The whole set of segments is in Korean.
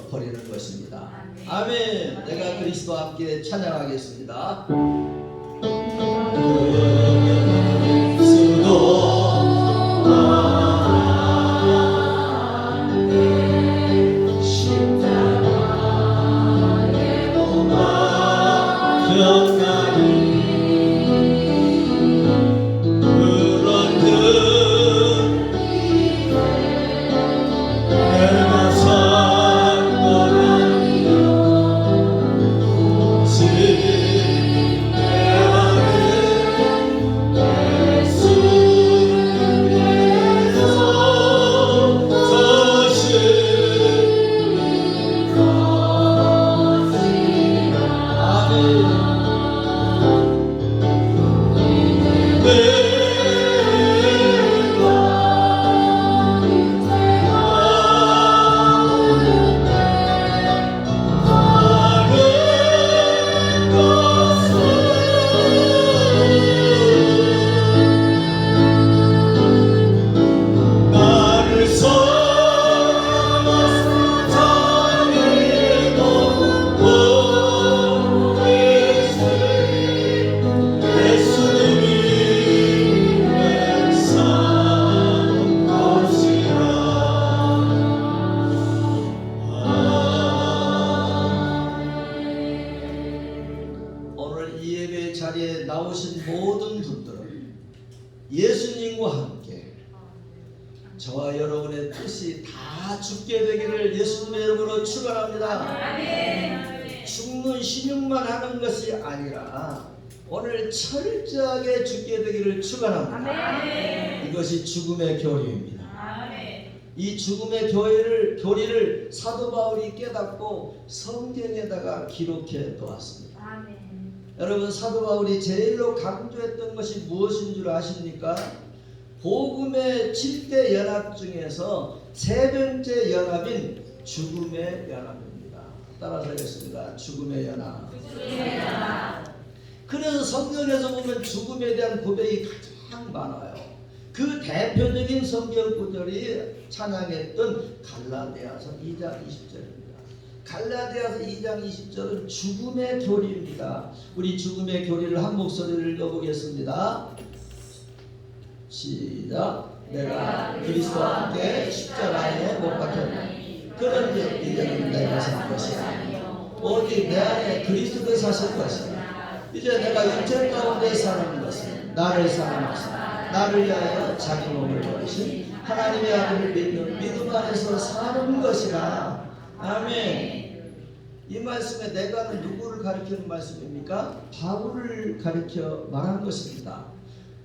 버리는 것입니다. 아멘. 내가 그리스도와 함께 찬양하겠습니다. 자리에 나오신 모든 분들은 예수님과 함께 저와 여러분의 뜻이 다 죽게 되기를 예수님의 이름으로 축원합니다. 죽는 신용만 하는 것이 아니라 오늘 철저하게 죽게 되기를 축원합니다. 이것이 죽음의 교리입니다. 이 죽음의 교리를 사도 바울이 깨닫고 성경에다가 기록해 놓았습니다. 여러분, 사도 바울이 제일로 강조했던 것이 무엇인 줄 아십니까? 복음의 7대 연합 중에서 세 번째 연합인 죽음의 연합입니다. 따라서 하겠습니다. 죽음의 연합. 그래서 성경에서 보면 죽음에 대한 고백이 가장 많아요. 그 대표적인 성경 구절이 찬양했던 갈라디아서 2장 20절입니다. 갈라디아서 2장 20절은 죽음의 교리입니다. 우리 죽음의 교리를 한 목소리를 읽어보겠습니다. 시작. 내가 그리스도와 함께 십자가에 못 박혔나니 그런즉 이제는 내가 살 것이 아니요 오직 내 안에 그리스도가 사실 것이라. 이제 내가 육체 가운데 사는 것은 나를 사랑하사 나를 위하여 자기 몸을 버리신 하나님의 아들을 믿는 믿음 안에서 사는 것이라. 아멘. 이 말씀에 내가는 누구를 가리키는 말씀입니까? 바울을 가리켜 말한 것입니다.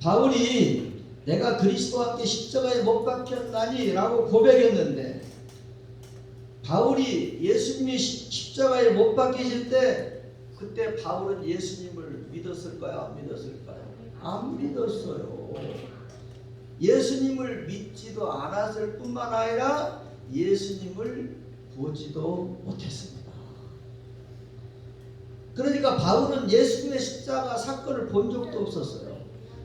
바울이 내가 그리스도와 함께 십자가에 못 박혔나니 라고 고백했는데, 바울이 예수님이 십자가에 못 박히실 때 그때 바울은 예수님을 믿었을까요? 안 믿었을까요? 안 믿었어요. 예수님을 믿지도 않았을 뿐만 아니라 예수님을 보지도 못했습니다. 그러니까 바울은 예수님의 십자가 사건을 본 적도 없었어요.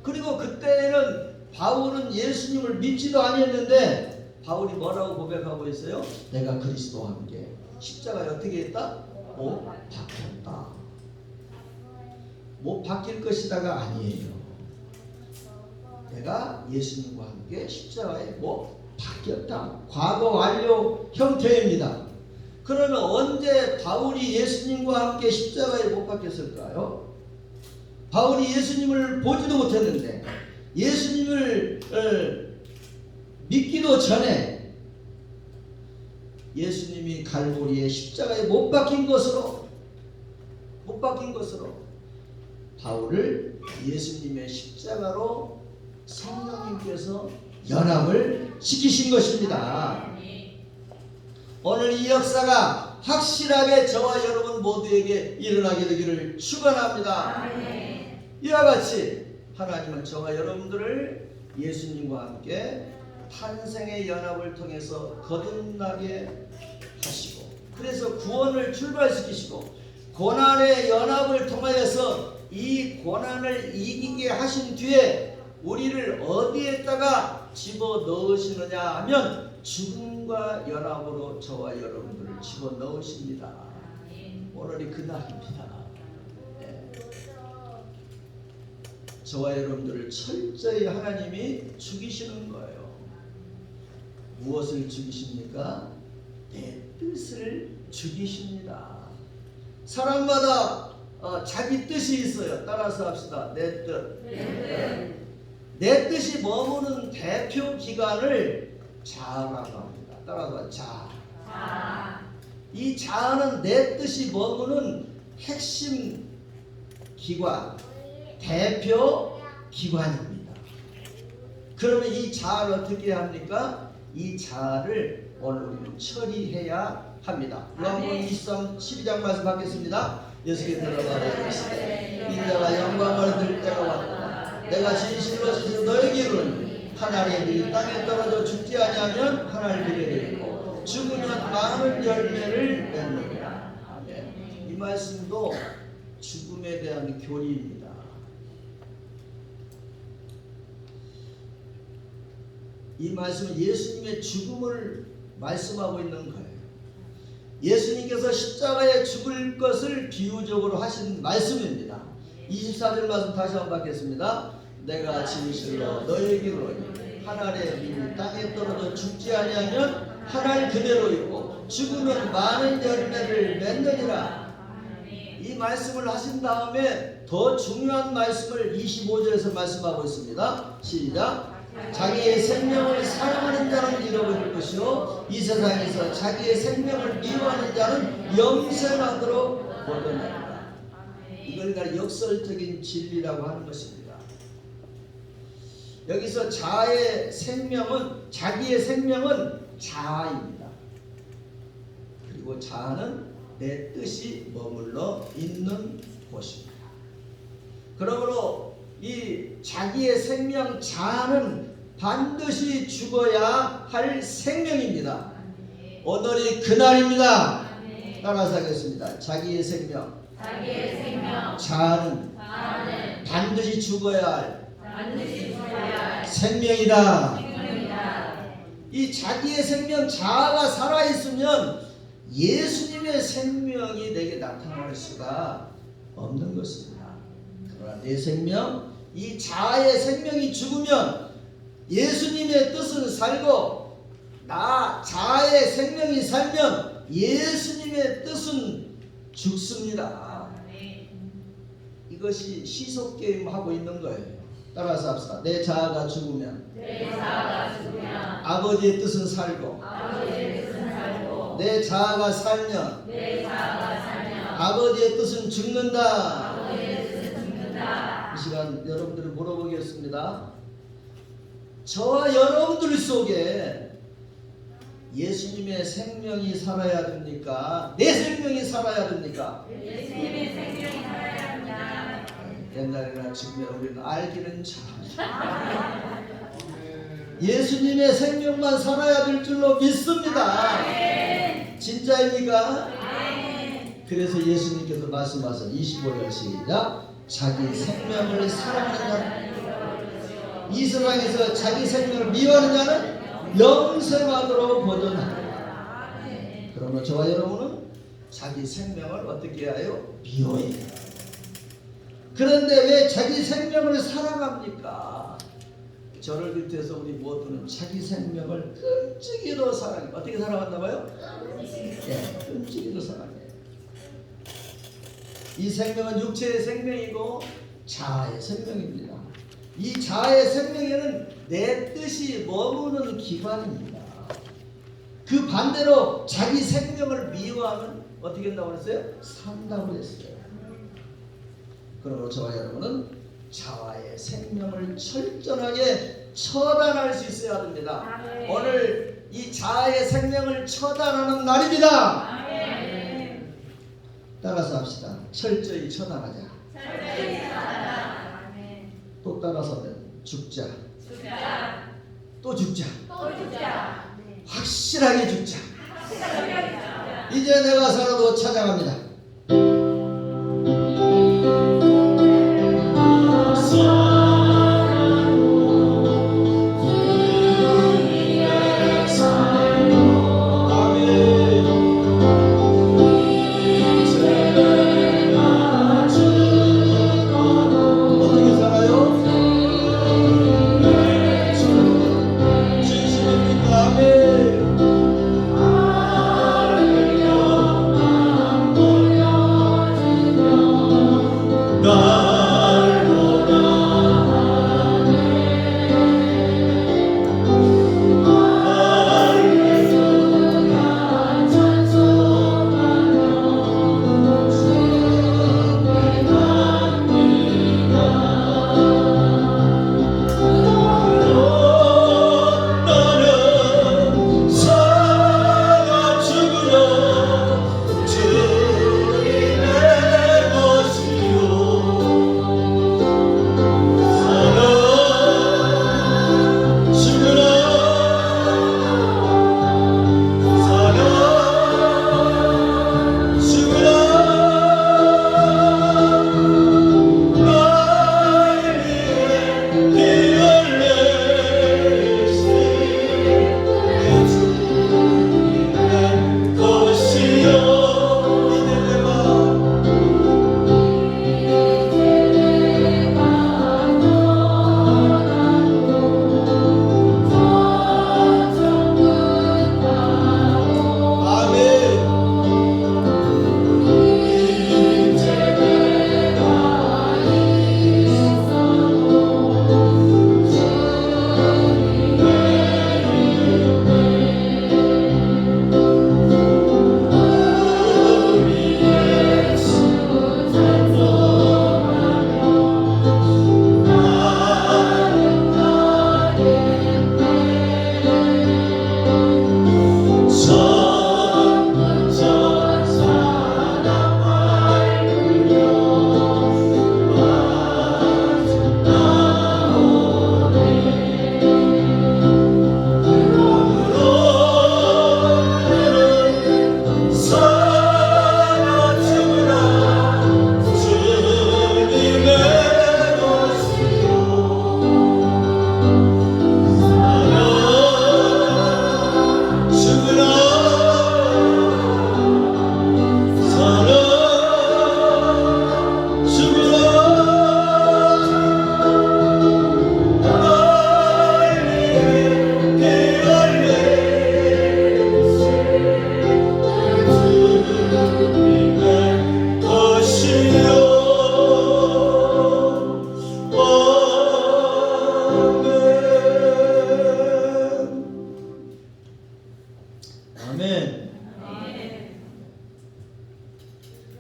그리고 그때는 바울은 예수님을 믿지도 아니었는데 바울이 뭐라고 고백하고 있어요? 내가 그리스도와 함께 십자가에 어떻게 했다? 못 박혔다. 못 박힐 것이다가 아니에요. 내가 예수님과 함께 십자가에 못 박혔다. 과거 완료 형태입니다. 그러면 언제 바울이 예수님과 함께 십자가에 못 박혔을까요? 바울이 예수님을 보지도 못했는데 예수님을 믿기도 전에 예수님이 갈보리에 십자가에 못 박힌 것으로 바울을 예수님의 십자가로 성령님께서 연합을 시키신 것입니다. 오늘 이 역사가 확실하게 저와 여러분 모두에게 일어나게 되기를 축원합니다. 이와 같이 하나님은 저와 여러분들을 예수님과 함께 탄생의 연합을 통해서 거듭나게 하시고, 그래서 구원을 출발시키시고 고난의 연합을 통하여서 이 고난을 이기게 하신 뒤에 우리를 어디에다가 집어 넣으시느냐 하면 죽은 죽음과 연합으로 저와 여러분들을 집어넣으십니다. 오늘이 그날입니다. 네. 저와 여러분들을 철저히 하나님이 죽이시는 거예요. 무엇을 죽이십니까? 내 뜻을 죽이십니다. 사람마다 자기 뜻이 있어요. 따라서 합시다. 내 뜻. 내 뜻이 머무는 대표 기관을 자아라고 합니다. 따라서 자아. 이 자아는 내 뜻이 머무는 핵심 기관, 대표 기관입니다. 그러면 이 자아를 어떻게 합니까? 이 자아를 오늘 우리는 처리해야 합니다. 요한복음 12장 말씀 받겠습니다. 예수께 들어가라. 인자가 영광을 들 때가 왔다. 내가 진실로 진실로 너에게 이르노니 하나님의 빛이 땅에 떨어져 죽지 아니하면 하나를 기대되고 죽으면 많은 열매를 맺느니라. 아멘. 이 말씀도 죽음에 대한 교리입니다. 이 말씀은 예수님의 죽음을 말씀하고 있는 거예요. 예수님께서 십자가에 죽을 것을 비유적으로 하신 말씀입니다. 24절 말씀 다시 한번 받겠습니다. 내가 진실로 너에게 이르노니 하나님의 빛이 땅에 떨어져 죽지 아니하면 하늘 그대로 있고 죽으면 많은 열매를 맺느니라. 이 말씀을 하신 다음에 더 중요한 말씀을 25절에서 말씀하고 있습니다. 시작. 자기의 생명을 사랑하는 자는 잃어버릴 것이요 이 세상에서 자기의 생명을 미워하는 자는 영생하도록 얻어낸다. 이걸 역설적인 진리라고 하는 것입니다. 여기서 자기의 생명은 자아입니다. 그리고 자아는 내 뜻이 머물러 있는 곳입니다. 그러므로 이 자기의 생명 자아는 반드시 죽어야 할 생명입니다. 오늘이 그날입니다. 따라서 하겠습니다. 자기의 생명 자아는 반드시 죽어야 할 생명이다. 이 자기의 생명 자아가 살아있으면 예수님의 생명이 내게 나타날 수가 없는 것입니다. 그러나 내 생명, 이 자아의 생명이 죽으면 예수님의 뜻은 살고 나 자아의 생명이 살면 예수님의 뜻은 죽습니다. 이것이 시속게임하고 있는 거예요. 따라서 합시다. 내 자아가 죽으면 아버지의 뜻은 살고 내 자아가 살면 아버지의 뜻은 죽는다. 이 시간 여러분들을 물어보겠습니다. 저와 여러분들 속에 예수님의 생명이 살아야 됩니까? 내 생명이 살아야 됩니까? 예수님의 생명이 살아야 합니다. 옛날이나 지금이나 우리는 알기는 잘합니다. 예수님의 생명만 살아야 될 줄로 믿습니다. 진짜입니까? 그래서 예수님께서 말씀하신 25절 시작. 자기 생명을 사랑하는 자는 이 세상에서 자기 생명을 미워하는 자는 영생하도록 보존한다. 그러면 저와 여러분은 자기 생명을 어떻게 해요? 미워해요. 그런데 왜 자기 생명을 사랑합니까? 저를 비롯해서 우리 모두는 자기 생명을 끔찍이로 사랑해요. 어떻게 사랑한다고요? 네, 끔찍이로 사랑해요. 이 생명은 육체의 생명이고 자아의 생명입니다. 이 자아의 생명에는 내 뜻이 머무는 기관입니다. 그 반대로 자기 생명을 미워하면 어떻게 한다고 했어요? 산다고 했어요. 그러므로 저와 여러분은 자아의 생명을 철저하게 처단할 수 있어야 됩니다. 오늘 이 자아의 생명을 처단하는 날입니다. 따라서 합시다. 철저히 처단하자. 또 따라서는 죽자. 또 죽자. 확실하게 죽자. 이제 내가 살아도 찾아갑니다.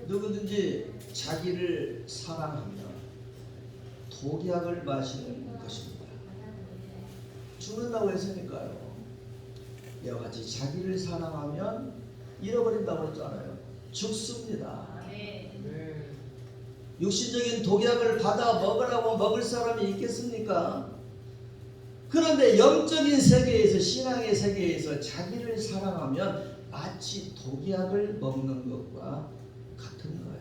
누구든지 자기를 사랑하면 독약을 마시는 것입니다. 죽는다고 했으니까요. 이와 같이 자기를 사랑하면 잃어버린다고 했잖아요. 죽습니다. 육신적인 독약을 받아 먹으라고 먹을 사람이 있겠습니까? 그런데 영적인 세계에서, 신앙의 세계에서 자기를 사랑하면 마치 독약을 먹는 것과 같은 거예요.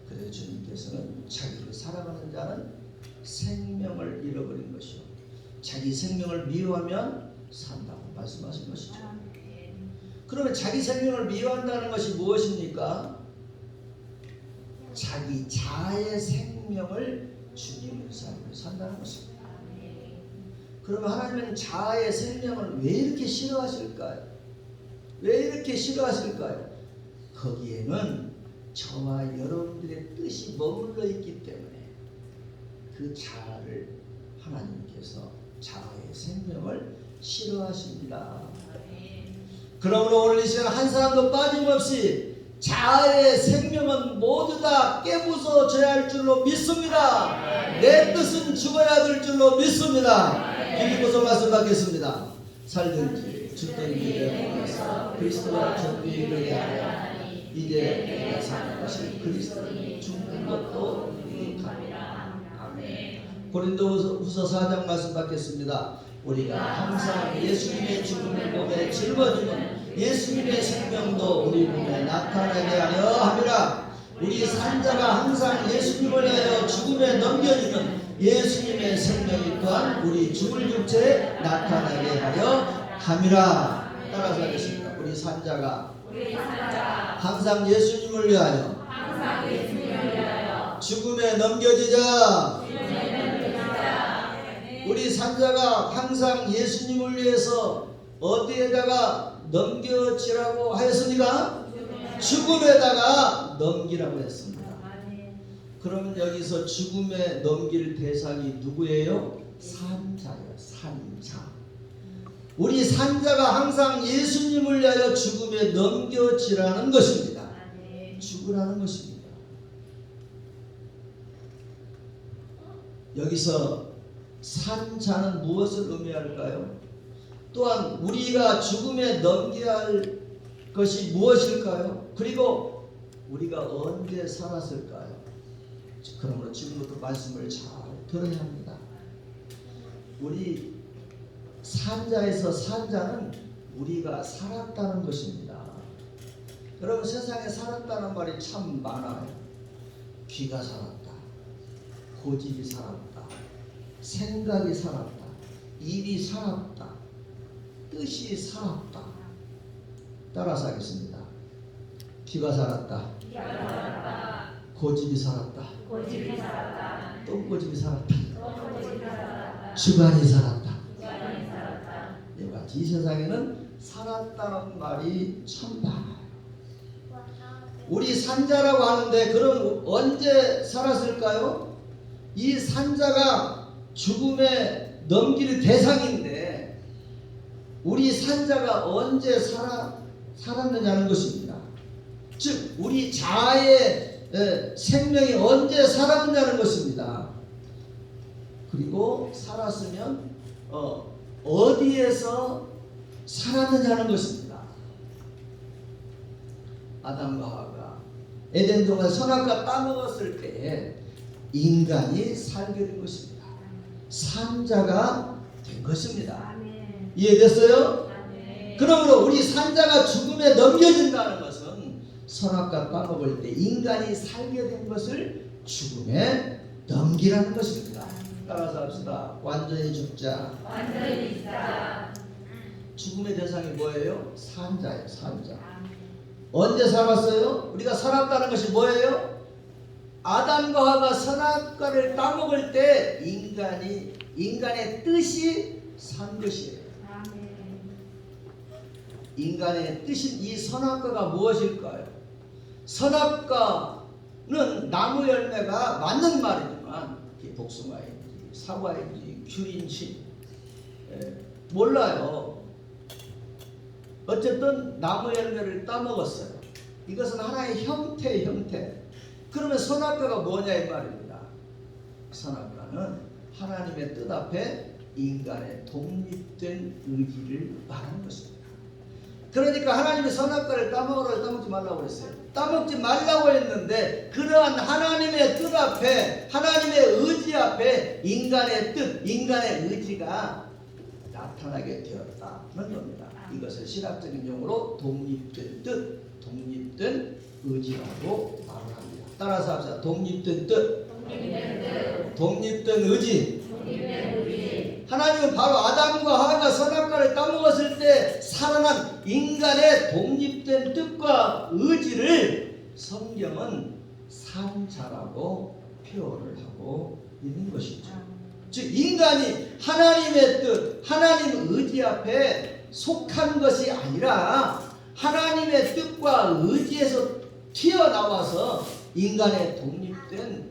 그래서 주님께서는 자기를 사랑하는 자는 생명을 잃어버린 것이요, 자기 생명을 미워하면 산다고 말씀하신 것이죠. 그러면 자기 생명을 미워한다는 것이 무엇입니까? 자기 자아의 생명을 죽이는 삶을 산다는 것입니다. 그러면 하나님은 자아의 생명을 왜 이렇게 싫어하실까요? 왜 이렇게 싫어하실까요? 거기에는 저와 여러분들의 뜻이 머물러 있기 때문에 그 자아를 하나님께서 자아의 생명을 싫어하십니다. 그러므로 오늘 이 시간 한 사람도 빠짐없이 자아의 생명은 모두 다 깨부숴져야 할 줄로 믿습니다. 내 뜻은 죽어야 될 줄로 믿습니다. 빌립보서 말씀 받겠습니다. 살든지 죽든지 내 몸에서 그리스도와 전부에 이르하여 이제 내가 사는 것이 그리스도니 죽는 것도 유익함이라. 아멘. 고린도후서 4장 말씀 받겠습니다. 우리가 항상 예수님의 죽음을 몸에 짊어지는 예수님의 생명도 우리 몸에 나타나게 하려 함이라. 우리 산자가 항상 예수님을 위하여 죽음에 넘겨지는 예수님의 생명이 또한 우리 죽을 육체에 나타나게 하려 함이라. 따라서 하겠습니다. 우리 산자가 항상 예수님을 위하여 죽음에 넘겨지자. 우리 산자가 항상 예수님을 위해서 어디에다가 넘겨지라고 하였습니까? 죽음에다가 넘기라고 했습니다. 그러면 여기서 죽음에 넘길 대상이 누구예요? 산자예요. 산자. 우리 산자가 항상 예수님을 위하여 죽음에 넘겨지라는 것입니다. 죽으라는 것입니다. 여기서 산자는 무엇을 의미할까요? 또한 우리가 죽음에 넘겨야 할 것이 무엇일까요? 그리고 우리가 언제 살았을까요? 그러므로 지금부터 말씀을 잘 들어야 합니다. 우리 산자에서 산자는 우리가 살았다는 것입니다. 여러분, 세상에 살았다는 말이 참 많아요. 귀가 살았다, 고집이 살았다, 생각이 살았다, 일이 살았다, 뜻이 살았다. 따라서 하겠습니다. 귀가 살았다, 고집이 살았다, 똥고집이 살았다, 주관이 살았다. 이와 같이 이 세상에는 살았다는 말이 참 많아요. 우리 산자라고 하는데 그럼 언제 살았을까요? 이 산자가 죽음에 넘길 대상인데 우리 산자가 언제 살았느냐는 것입니다. 즉 우리 자아의 생명이 언제 살았느냐는 것입니다. 그리고 살았으면 어디에서 살았느냐는 것입니다. 아담과 하와가 에덴 동산 선악과 따먹었을 때에 인간이 살게 된 것입니다. 산자가 된 것입니다. 이해됐어요? 그러므로 우리 산자가 죽음에 넘겨진다는 것은 선악과 따먹을 때 인간이 살게 된 것을 죽음에 넘기라는 것입니다. 따라서 합시다. 완전히 죽자. 죽음의 대상이 뭐예요? 산자예요. 산자. 언제 살았어요? 우리가 살았다는 것이 뭐예요? 아담과 하와가 선악과를 따먹을 때 인간의 뜻이 산 것이에요. 인간의 뜻인 이 선악과가 무엇일까요? 선악과는 나무 열매가 맞는 말이지만 복숭아인지 사과인지 귤인지 몰라요. 어쨌든 나무 열매를 따먹었어요. 이것은 하나의 형태의 형태. 그러면 선악과가 뭐냐 이 말입니다. 선악과는 하나님의 뜻 앞에 인간의 독립된 의지를 말하는 것입니다. 그러니까 하나님이 선악과를 따먹지 말라고 했어요. 따먹지 말라고 했는데 그러한 하나님의 뜻 앞에 하나님의 의지 앞에 인간의 뜻, 인간의 의지가 나타나게 되었다는 겁니다. 이것을 신학적인 용어로 독립된 뜻, 독립된 의지라고 말을 합니다. 따라서 합시다. 독립된 뜻, 독립된 의지. 하나님은 바로 아담과 하와가 선악과를 따먹었을 때 살아난 인간의 독립된 뜻과 의지를 성경은 산자라고 표현을 하고 있는 것이죠. 즉 인간이 하나님의 뜻, 하나님 의지 앞에 속한 것이 아니라 하나님의 뜻과 의지에서 튀어나와서 인간의 독립된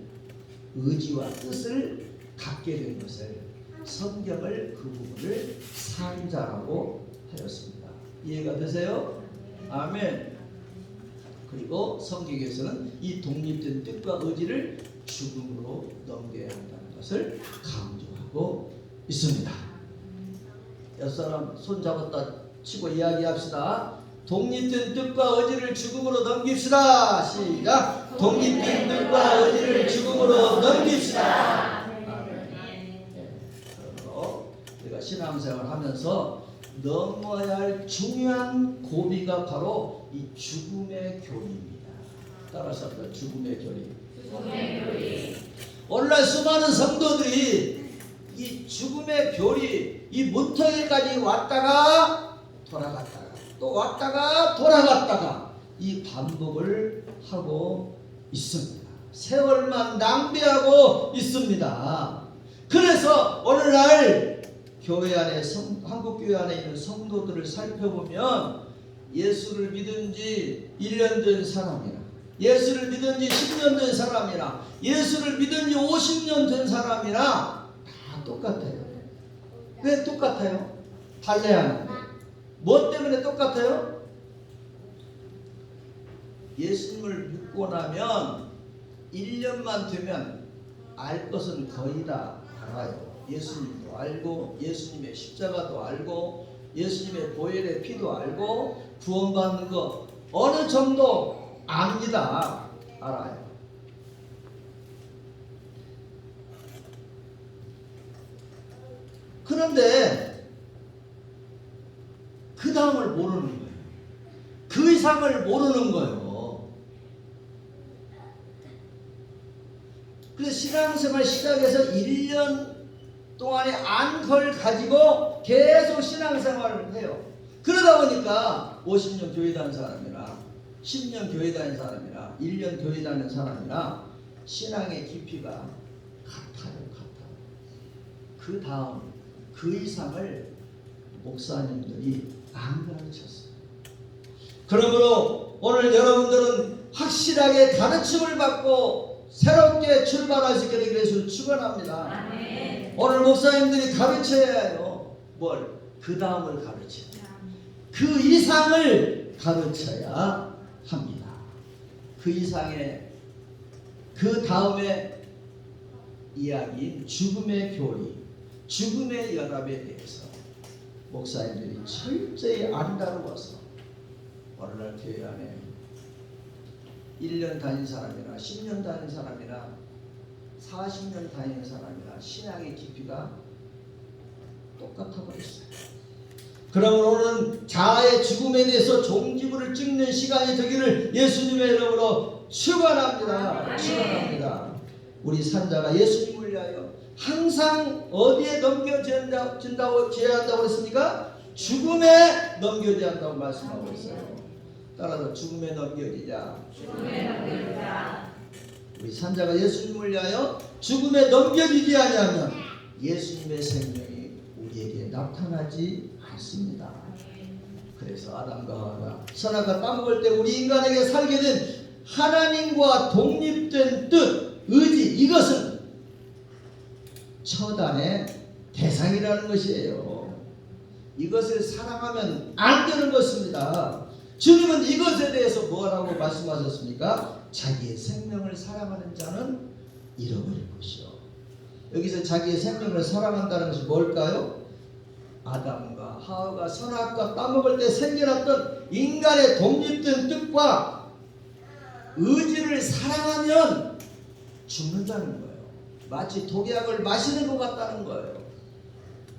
의지와 뜻을 갖게 된 것을 성경을 그 부분을 산자라고 하였습니다. 이해가 되세요? 아멘. 그리고 성경에서는 이 독립된 뜻과 의지를 죽음으로 넘겨야 한다는 것을 강조하고 있습니다. 옆사람 손 잡았다 치고 이야기합시다. 독립된 뜻과 의지를 죽음으로 넘깁시다. 시작. 독립된 뜻과 의지를 죽음으로 넘깁시다. 우리가 신앙생활을 하면서 넘어야 할 중요한 고비가 바로 이 죽음의 교리입니다. 따라서 죽음의 교리. 오늘날 수많은 성도들이 이 죽음의 교리, 이 문턱에까지 왔다가 돌아갔다가 또 왔다가 돌아갔다가 이 반복을 하고 있습니다. 세월만 낭비하고 있습니다. 그래서 오늘날 교회 안에 한국 교회 안에 있는 성도들을 살펴보면 예수를 믿은 지 1년 된 사람이나 예수를 믿은 지 10년 된 사람이나 예수를 믿은 지 50년 된 사람이나 다 똑같아요. 왜 똑같아요? 달래하는데. 뭐 때문에 똑같아요? 예수님을 믿고 나면 1년만 되면 알 것은 거의 다 알아요. 예수님도 알고 예수님의 십자가도 알고 예수님의 보혈의 피도 알고 구원받는 거 어느 정도 압니다. 알아요. 그런데 그 다음을 모르는 거예요. 그 이상을 모르는 거예요. 그래서 신앙생활 시작해서 1년 동안의 안걸 가지고 계속 신앙생활을 해요. 그러다 보니까 50년 교회 다닌 사람이나 10년 교회 다닌 사람이나 1년 교회 다닌 사람이나 신앙의 깊이가 같아요. 그 다음 그 이상을 목사님들이 안 가르쳤어요. 그러므로 오늘 여러분들은 확실하게 가르침을 받고 새롭게 출발할 수 있게 되기 위해서 축원합니다. 오늘 목사님들이 가르쳐야 해요. 뭘? 그 다음을 가르쳐야 해요. 그 이상을 가르쳐야 합니다. 그 이상의 그 다음에 이야기인 죽음의 교리, 죽음의 연합에 대해서 목사님들이 철저히 안 다루어서 오늘날 교회 안에 1년 다닌 사람이나 10년 다닌 사람이나 40년 다니는 사람이나 신앙의 깊이가 똑같아 버렸어요. 그러면 오늘은 자아의 죽음에 대해서 종지부를 찍는 시간이 되기를 예수님의 이름으로 축원합니다. 축원합니다. 우리 산자가 예수님을 위하여 항상 어디에 넘겨져야 한다고 그랬습니까? 죽음에 넘겨져야 한다고 말씀하고 있어요. 따라서 죽음에 넘겨지자. 우리 산자가 예수님을 위하여 죽음에 넘겨지지 아니하면 예수님의 생명이 우리에게 나타나지 않습니다. 그래서 아담과 하와가 선악과 따먹을 때 우리 인간에게 살게 된 하나님과 독립된 뜻, 의지, 이것은 처단의 대상이라는 것이에요. 이것을 사랑하면 안 되는 것입니다. 주님은 이것에 대해서 뭐라고 말씀하셨습니까? 자기의 생명을 사랑하는 자는 잃어버릴 것이요. 여기서 자기의 생명을 사랑한다는 것이 뭘까요? 아담과 하와가 선악과 따먹을 때 생겨났던 인간의 독립된 뜻과 의지를 사랑하면 죽는다는 거예요. 마치 독약을 마시는 것 같다는 거예요.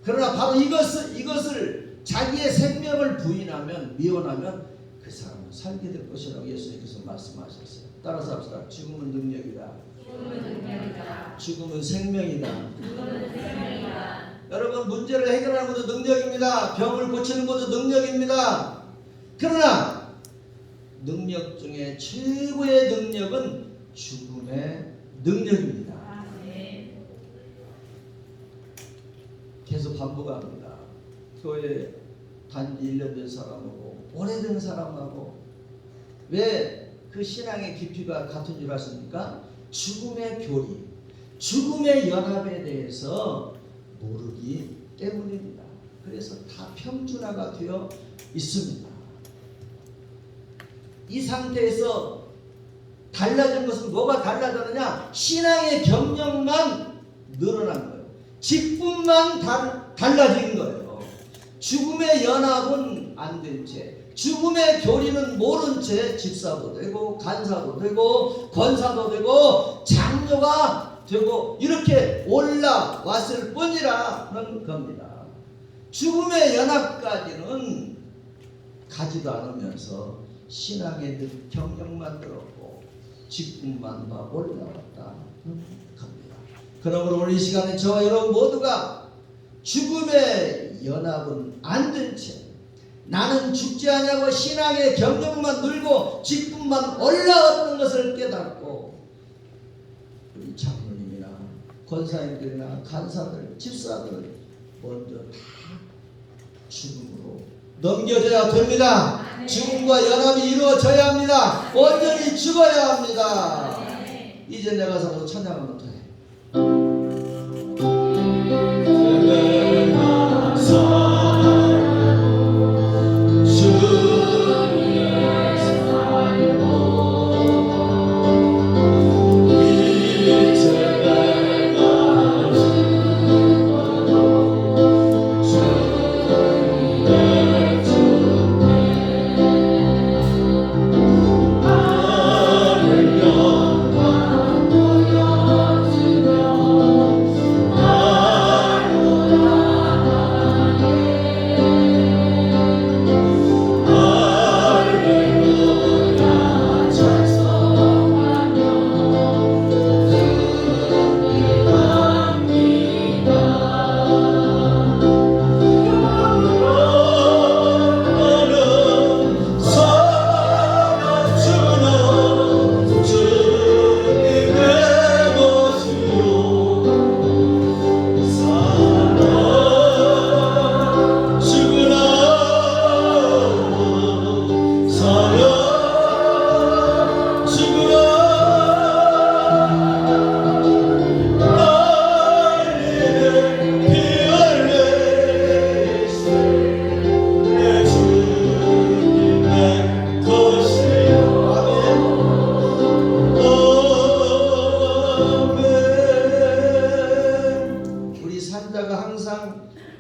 그러나 바로 이것을 자기의 생명을 부인하면, 미워하면 그 사람은 살게 될 것이라고 예수님께서 말씀하셨어요. 따라서 합시다. 죽음은 능력이다. 죽음은 생명이다. 여러분, 문제를 해결하는 것도 능력입니다. 병을 고치는 것도 능력입니다. 그러나 능력 중에 최고의 능력은 죽음의 능력입니다. 계속 반복합니다. 교회 단지 1년 된 사람하고 오래된 사람하고 왜 그 신앙의 깊이가 같은 줄 아십니까? 죽음의 교리, 죽음의 연합에 대해서 모르기 때문입니다. 그래서 다 평준화가 되어 있습니다. 이 상태에서 달라진 것은 뭐가 달라졌느냐? 신앙의 경력만 늘어난 거예요. 직분만 달라진 거예요. 죽음의 연합은 안 된 채, 죽음의 교리는 모른 채 집사도 되고 간사도 되고 권사도 되고 장로가 되고 이렇게 올라왔을 뿐이라는 겁니다. 죽음의 연합까지는 가지도 않으면서 신앙의 경력만 들었고 직분만 막 올라왔다는 겁니다. 그러므로 오늘 이 시간에 저와 여러분 모두가 죽음의 연합은 안 된 채 나는 죽지 않냐고 신앙의 경력만 늘고 직분만 올라왔던 것을 깨닫고 우리 장로님이나 권사님들이나 간사들, 집사들 먼저 다 죽음으로 넘겨져야 됩니다. 죽음과 연합이 이루어져야 합니다. 온전히 죽어야 합니다. 이제 내가 서서 찬양하면 돼.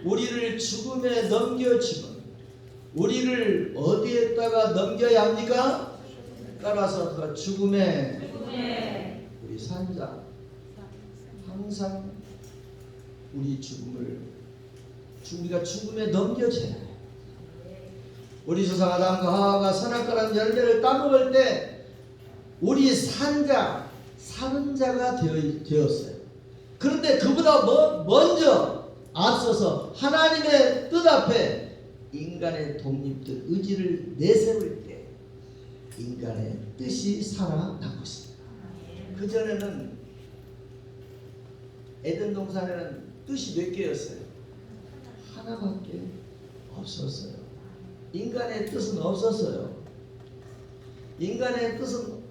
우리를 죽음에 넘겨주면 우리를 어디에다가 넘겨야 합니까? 따라서 그 죽음에 우리 산자 항상 우리 우리가 죽음에 넘겨져야 해요. 우리 조상 아담과 하와가 선악과라는 열매를 따먹을 때 우리 사는 자가 되었어요. 그런데 그보다 먼저 앞서서 하나님의 뜻 앞에 인간의 독립된 의지를 내세울 때 인간의 뜻이 살아난 것입니다. 그전에는 에덴 동산에는 뜻이 몇 개였어요? 하나밖에 없었어요. 인간의 뜻은 없었어요. 인간의 뜻은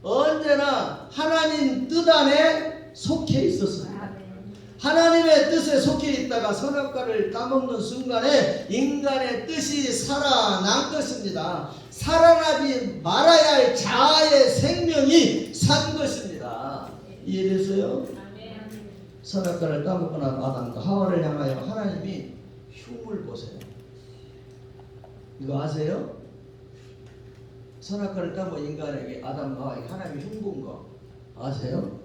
언제나 하나님 뜻 안에 속해 있었습니다. 하나님의 뜻에 속해 있다가 선악과를 따먹는 순간에 인간의 뜻이 살아난 것입니다. 살아나지 말아야 할 자아의 생명이 산 것입니다. 이해됐어요? 선악과를 따먹거나 아담과 하와를 향하여 하나님이 흉을 보세요. 이거 아세요? 선악과를 따먹은 인간에게 아담과 하와에게 하나님이 흉 본 거 아세요?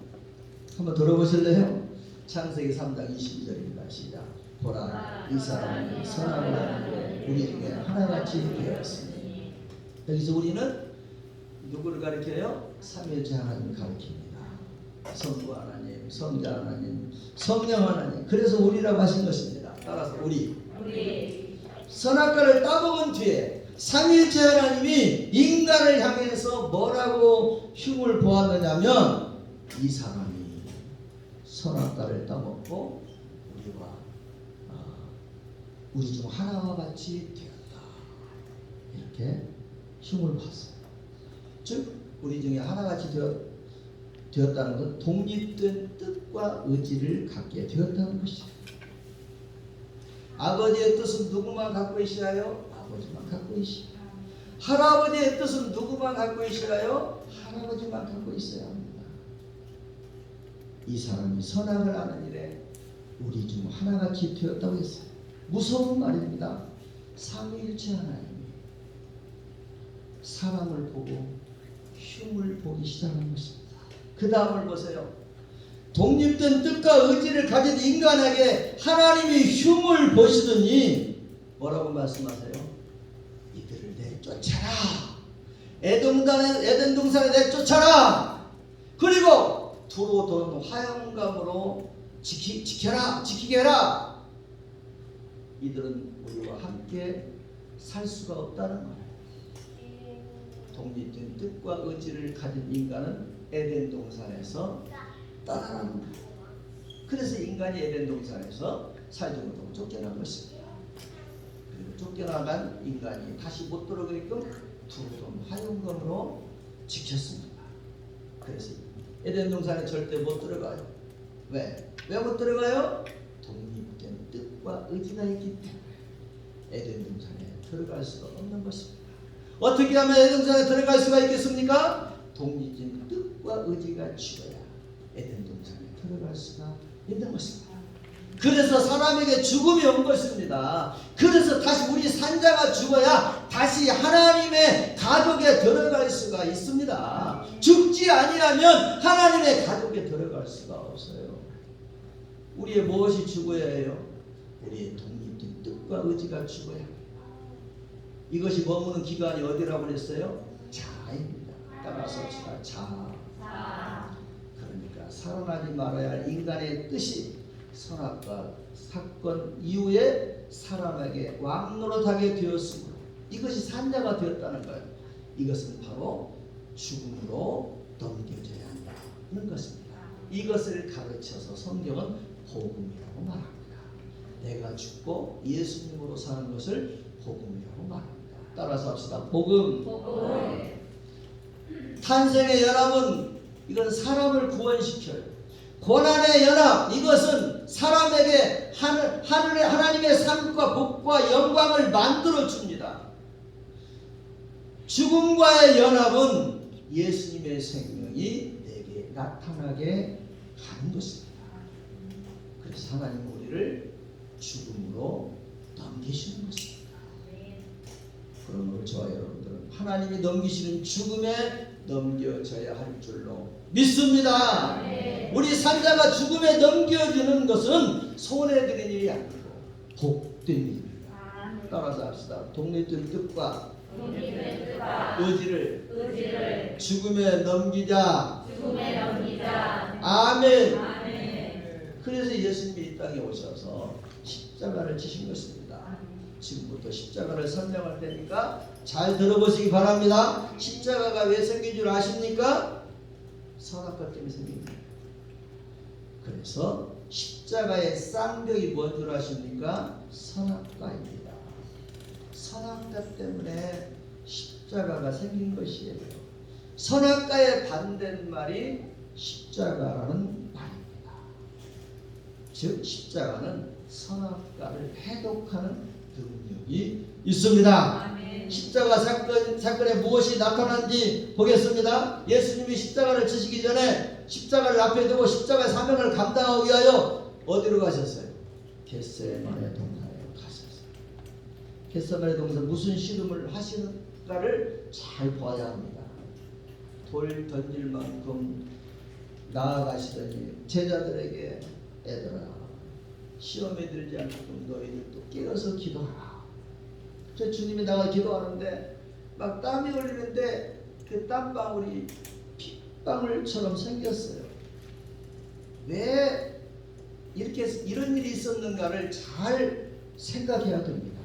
한번 들어보실래요? 창세기 3장 22절입니다. 시작. 보라, 이 사람이 선악을 하는데 우리 중에 하나같이 되었으니. 여기서 우리는 누구를 가리켜요? 삼위일체 하나님을 가리킵니다. 성부 하나님, 성자 하나님, 성령 하나님. 그래서 우리라고 하신 것입니다. 따라서 우리. 선악과를 따먹은 뒤에 삼위일체 하나님이 인간을 향해서 뭐라고 흉을 보았느냐면 이 사람이 선악과를 따먹고 우리 중 하나와 같이 되었다. 이렇게 흉을 봤어요. 즉 우리 중에 하나같이 되었다는 건 독립된 뜻과 의지를 갖게 되었다는 것이죠. 아버지의 뜻은 누구만 갖고 있어요? 아버지만 갖고 있어요. 할아버지의 뜻은 누구만 갖고 있어요? 할아버지만 갖고 있어야 합니다. 이 사람이 선악을 하는 일에 우리 중 하나같이 되었다고 했어요. 무서운 말입니다. 삼위일체 하나님이 사람을 보고 흉을 보기 시작한 것입니다. 그 다음을 보세요. 독립된 뜻과 의지를 가진 인간에게 하나님이 흉을 보시더니 뭐라고 말씀하세요? 이들을 내쫓아라. 에덴 동산에 내쫓아라. 그리고 두루 돈 화영감으로 지키게 해라. 이들은 우리와 함께 살 수가 없다는 거예요. 독립된 뜻과 의지를 가진 인간은 에덴 동산에서 떠나는 거예요. 그래서 인간이 에덴 동산에서 살지 못하고 쫓겨난 것입니다. 그리고 쫓겨나간 인간이 다시 못 들어오게끔 두루 돈 화영감으로 지켰습니다. 그래서 에덴 동산에 절대 못 들어가요. 왜? 왜 못 들어가요? 독립된 뜻과 의지가 있기 때문에 에덴 동산에 들어갈 수가 없는 것입니다. 어떻게 하면 에덴 동산에 들어갈 수가 있겠습니까? 독립된 뜻과 의지가 죽어야 에덴 동산에 들어갈 수가 있는 것입니다. 그래서 사람에게 죽음이 온 것입니다. 그래서 다시 우리 산자가 죽어야 다시 하나님의 가족에 들어갈 수가 있습니다. 죽지 아니하면 하나님의 가족에 들어갈 수가 없어요. 우리의 무엇이 죽어야 해요? 우리의 독립된 뜻과 의지가 죽어야 합니다. 이것이 머무는 기관이 어디라고 그랬어요? 자아입니다. 따라서 자. 그러니까 살아나지 말아야 할 인간의 뜻이 선악과 사건 이후에 사람에게 왕노릇하게 되었으므로 이것이 산자가 되었다는 거예요. 이것은 바로 죽음으로 넘겨져야 한다는 것입니다. 이것을 가르쳐서 성경은 복음이라고 말합니다. 내가 죽고 예수님으로 사는 것을 복음이라고 말합니다. 따라서 합시다. 복음. 탄생의 연합은 이건 사람을 구원시켜요. 고난의 연합, 이것은 사람에게 하나님의 삶과 복과 영광을 만들어 줍니다. 죽음과의 연합은 예수님의 생명이 내게 나타나게 하는 것입니다. 그래서 하나님은 우리를 죽음으로 넘기시는 것입니다. 그러므로 저와 여러분들은 하나님이 넘기시는 죽음에 넘겨져야 할 줄로 믿습니다. 우리 산자가 죽음에 넘겨주는 것은 손해드린 일이 아니고 복된 일입니다. 따라서 합시다. 독립된 뜻과 의지를 죽음에 넘기자. 아멘. 그래서 예수님이 이 땅에 오셔서 십자가를 지신 것입니다. 지금부터 십자가를 설명할 테니까 잘 들어보시기 바랍니다. 십자가가 왜 생긴 줄 아십니까? 선악과 때문에 생긴 거예요. 그래서 십자가의 쌍벽이 뭔 줄 아십니까? 선악과입니다. 선악과 때문에 십자가가 생긴 것이에요. 선악과의 반대말이 십자가라는 말입니다. 즉 십자가는 선악과를 해독하는 능력이 있습니다. 아멘. 십자가 사건에 무엇이 나타난지 보겠습니다. 예수님이 십자가를 지시기 전에 십자가를 앞에 두고 십자가의 사명을 감당하기 위하여 어디로 가셨어요? 겟세마네 동산에 가셨어요. 겟세마네 동산 무슨 씨름을 하시는가를 잘 봐야 합니다. 돌 던질 만큼 나아가시더니 제자들에게 얘들아 시험에 들지 않게끔 너희들도 깨어서 기도하라. 그래서 주님이 나가 기도하는데 막 땀이 흘리는데 그 땀방울이 핏방울처럼 생겼어요. 왜 이런 일이 있었는가를 잘 생각해야 됩니다.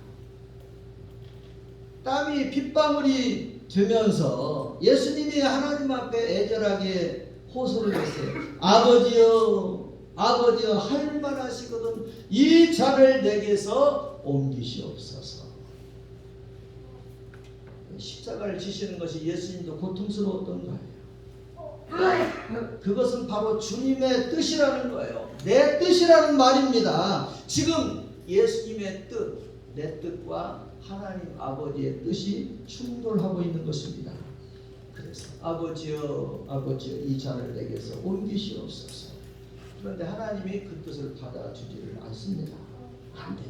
땀이 핏방울이 되면서 예수님이 하나님 앞에 애절하게 호소를 했어요. 아버지여, 아버지여, 할 만하시거든 이 잔을 내게서 옮기시옵소서. 십자가를 지시는 것이 예수님도 고통스러웠던 거예요. 그것은 바로 주님의 뜻이라는 거예요. 내 뜻이라는 말입니다. 지금 예수님의 뜻, 내 뜻과 하나님 아버지의 뜻이 충돌하고 있는 것입니다. 그래서 아버지여, 아버지여, 이 잔을 내게서 옮기시옵소서. 그런데 하나님이 그 뜻을 받아주지를 않습니다. 안 돼.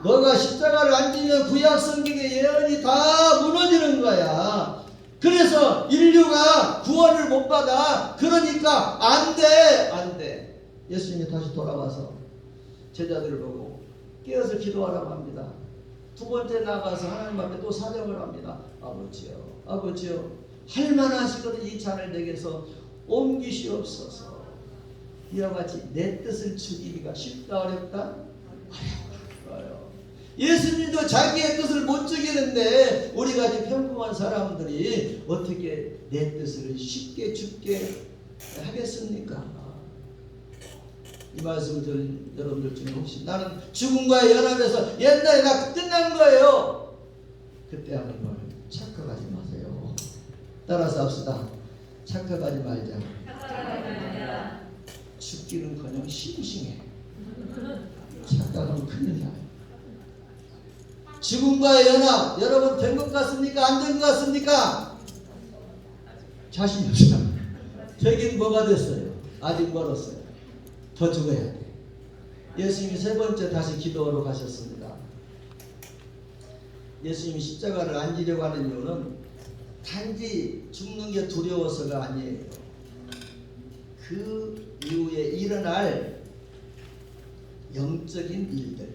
너가 십자가를 안 지면 구약 성경의 예언이 다 무너지는 거야. 그래서 인류가 구원을 못 받아. 그러니까 안 돼, 안 돼. 예수님이 다시 돌아와서 제자들을 보고 깨어서 기도하라고 합니다. 두 번째 나가서 하나님 앞에 또 사정을 합니다. 아버지여, 아버지여, 할 만하시거든 이 잔을 내게서 옮기시옵소서. 이와 같이 내 뜻을 죽이기가 쉽다 어렵다? 어려워요. 예수님도 자기의 뜻을 못 죽이는데 우리 같이 평범한 사람들이 어떻게 내 뜻을 쉽게 죽게 하겠습니까? 이 말씀을 들은 여러분들 중에 혹시 나는 죽음과의 연합에서 옛날에 나 끝난 거예요. 그때 하는 말 착각하지 마세요. 따라서 합시다. 착각하지 말자. 죽기는커녕 싱싱해. 착각하면 큰일 나요. 죽음과의 연합 여러분 된 것 같습니까? 안 된 것 같습니까? 자신이 없어요. 되긴 뭐가 됐어요? 아직 멀었어요. 더 죽어야 돼. 예수님이 세 번째 다시 기도하러 가셨습니다. 예수님이 십자가를 안 지려고 하는 이유는 단지 죽는 게 두려워서가 아니에요. 그 이후에 일어날 영적인 일들,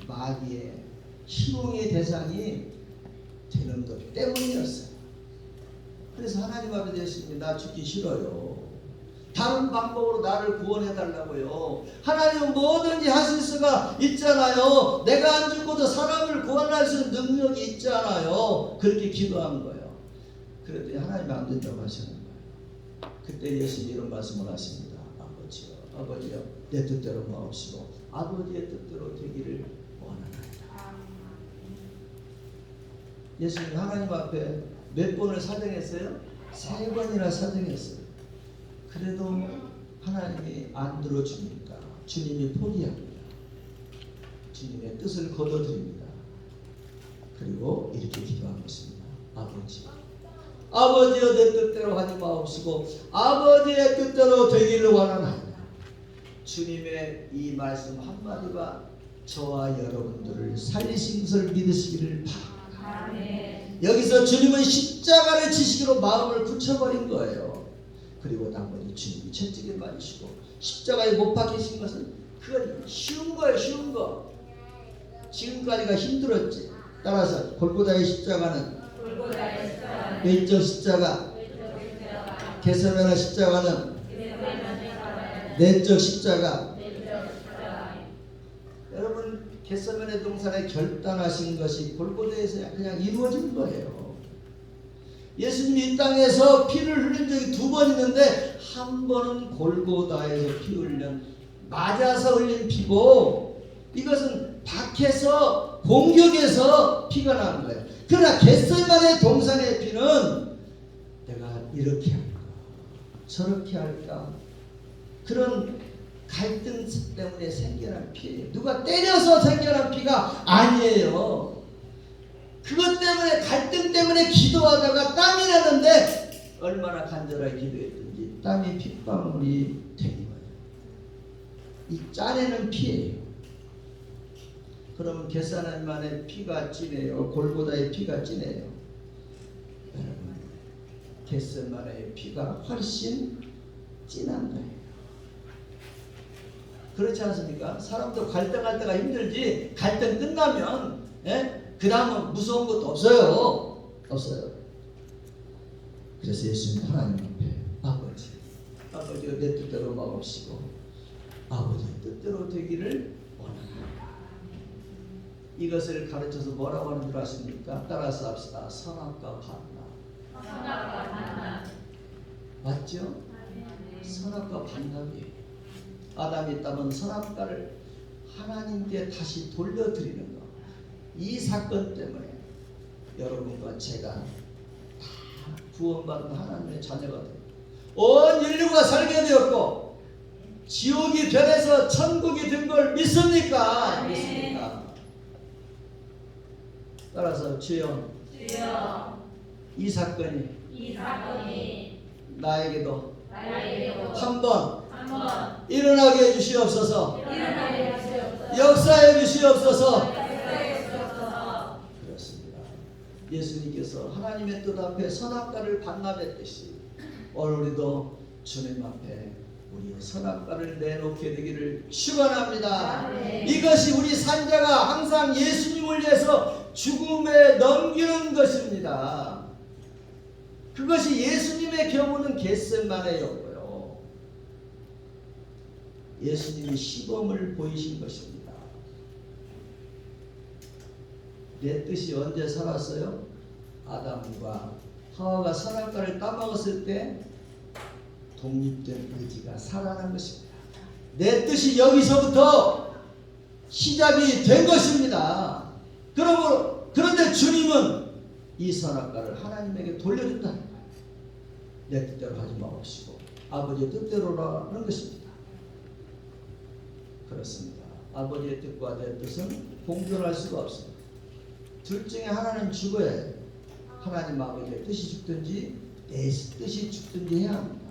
마귀의 희롱의 대상이 되는 것 때문이었어요. 그래서 하나님 앞에 예수님이 나 죽기 싫어요. 다른 방법으로 나를 구원해 달라고요. 하나님은 뭐든지 하실 수가 있잖아요. 내가 안 죽고도 사람을 구원할 수 있는 능력이 있잖아요. 그렇게 기도한 거예요. 그랬더니 하나님이 안 된다고 하시는 거예요. 그때 예수님이 이런 말씀을 하십니다. 아버지요, 아버지요, 내 뜻대로 마옵시고 아버지의 뜻대로 되기를 원하나이다. 예수님 하나님 앞에 몇 번을 사정했어요? 3번이나 사정했어요. 그래도 하나님이 안 들어주니까 주님이 포기합니다. 주님의 뜻을 거둬드립니다. 그리고 이렇게 기도한 것입니다. 아버지, 아버지여 내 뜻대로 하지 마옵시고 아버지의 뜻대로 되기를 원하나이다. 주님의 이 말씀 한마디가 저와 여러분들을 살리신 것을 믿으시기를 바랍니다. 아멘. 여기서 주님은 십자가를 지시기로 마음을 굳혀버린 거예요. 그리고 나머지 주님이 채찍을 맞으시고 십자가에 못 박히신 것은 그건 쉬운 거예요. 쉬운 거. 지금까지가 힘들었지. 따라서 골고다의 십자가는 왼쪽 십자가, 겟세마네 십자가는 내적 십자가. 여러분 겟세마네 동산에 결단하신 것이 골고다에서 그냥 이루어진 거예요. 예수님이 이 땅에서 피를 흘린 적이 2번 있는데 한 번은 골고다에서 피 흘린 맞아서 흘린 피고 이것은 박해서 공격해서 피가 나는 거예요. 그러나 겟세마네 동산의 피는 내가 이렇게 할까 저렇게 할까 그런 갈등 때문에 생겨난 피예요. 누가 때려서 생겨난 피가 아니에요. 그것 때문에, 갈등 때문에 기도하다가 땀이 나는데 얼마나 간절하게 기도했든지 땀이 핏방울이 된 거예요. 이 짜내는 피예요. 그러면 겟세마네의 피가 진해요. 골고다의 피가 진해요. 여러분, 겟세마네의 피가 훨씬 진한 거예요. 그렇지 않습니까? 사람도 갈등할 때가 힘들지, 갈등 끝나면 그 다음은 무서운 것도 없어요. 없어요. 그래서 예수님 하나님 앞에 아버지가 내 뜻대로 마옵시고 아버지의 뜻대로 되기를 원합니다. 이것을 가르쳐서 뭐라고 하는 줄 아십니까? 따라서 합시다. 선악과 반납. 선악과 반납. 맞죠? 선악과 반납이에요. 아담이 있다면 선악과를 하나님께 다시 돌려드리는 것. 이 사건 때문에 여러분과 제가 다 구원받은 하나님의 자녀가 되고 온 인류가 살게 되었고 지옥이 변해서 천국이 된 걸 믿습니까? 아멘. 믿습니까? 따라서 주여, 주여, 이 사건이 이 사건이 나에게도 나에게도 한번 한번 일어나게 해주시옵소서. 일어나게 하시옵소서. 역사해 주시옵소서. 역사해 주시옵소서. 그렇습니다. 예수님께서 하나님의 뜻 앞에 선악과를 반납했듯이 오늘 우리도 주님 앞에 우리의 선악과를 내놓게 되기를 축원합니다. 아멘. 이것이 우리 산자가 항상 예수님을 위해서 죽음에 넘기는 것입니다. 그것이 예수님의 경우는 겟세마네였고요. 예수님이 시범을 보이신 것입니다. 내 뜻이 언제 살았어요? 아담과 하와가 선악과를 따먹었을 때 독립된 의지가 살아난 것입니다. 내 뜻이 여기서부터 시작이 된 것입니다. 그런데 주님은 이 선악과를 하나님에게 돌려준다는 거예요. 내 뜻대로 하지 마옵시고 아버지의 뜻대로라는 것입니다. 그렇습니다. 아버지의 뜻과 내 뜻은 공존할 수가 없습니다. 둘 중에 하나는 죽어야 해요. 하나님 아버지의 뜻이 죽든지 내 뜻이 죽든지 해야 합니다.